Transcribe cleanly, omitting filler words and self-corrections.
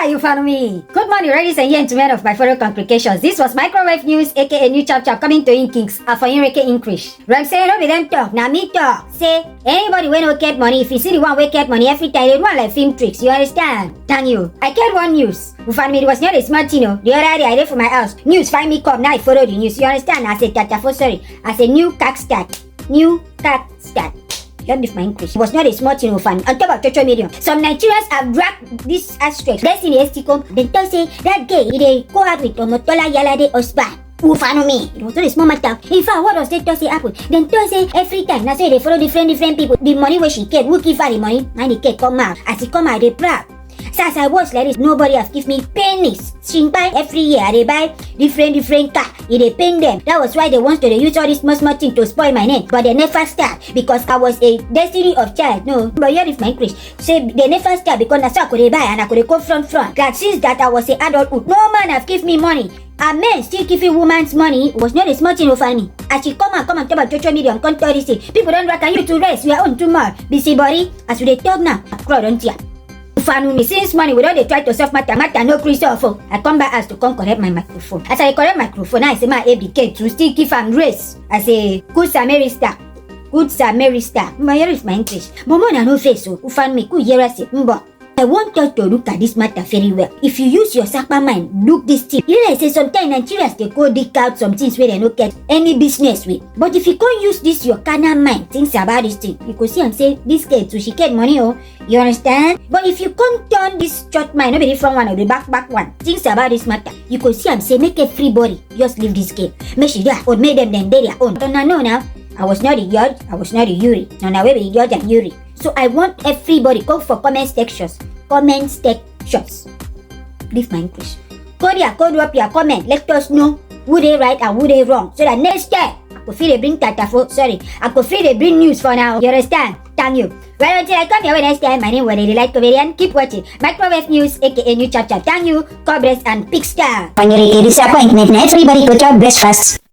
Hi, you follow me. Good morning, ladies and gentlemen of my fellow congregations. This was Microwave News, aka New Chapter, coming to in Kings, Afonyereke Engrish. Rem say, no be them talk, now me talk. Say, anybody when no get money, if you see the one we get money every time, they want like film tricks, you understand? Thank you. I get one news. Who found me, it was not a smart, you know. The other day I did for my house. News, find me come, now I follow the news, you understand? I said, as a new cat start. New cat start. Don't leave my English. It was not a small thing of fun. On top of social media, some Nigerians have dragged this aspect. Destiny Etiko. Then tell say that gay, they go out with Omotola Yalade husband. Who follow me? It was not a small matter. In fact, what does that Thursday happen? Then Thursday, every time, that's why they follow different people. The money where she get, who give her the money? And the kid come out. As he come out, they proud. So as I watch like this, nobody has give me pennies. She buy every year, they buy different car. They pay them. That was why they want to use all this small thing to spoil my name. But they never start because I was a destiny of child. No, but here is my English. Say they never start because that's how I could buy and I could go front. That since that I was a adulthood, no man have give me money. And men still giving woman's money was not a small thing over me. As she come and talk about social media and come to this, people don't reckon you to rest. We are on too much. Busy body. As we talk now, crowd on here. Me since morning without they try to solve matter no Christopher. I come back as to come correct my microphone. As I correct microphone, I say my ABK to still give am race. I say good Samaritan. Good Samaritan. My here is my English. Momo na no face so. Ufan me ku hear say mbo. I want you to look at this matter very well. If you use your sapa mind, look this thing. You know I say sometimes Nigerians they go dig out some things where they don't get any business with. But if you can't use this your carnal mind, things about this thing, you could see and say this girl too, she get money, oh. You understand? But if you can't turn this short mind, not be the front one or the back one, things about this matter, you could see and say make everybody just leave this game. Make sure they or make them then they their own. Don't know now. I was not a judge, I was not a YURY. Now we be judge and YURY. So I want everybody go for comment sections. Comment sections. Leave my English. Go there, go drop your comment. Let us know who they right and who they wrong. So that next time I could feel they bring I could feel they bring news for now. You understand? Thank you. Well, until I come here next time, my name is ladylightcomedienne. Keep watching Microwave News, aka New Chapter. Thank you. God bless and big star. Afonyereke disappointment. Everybody go to bless fast.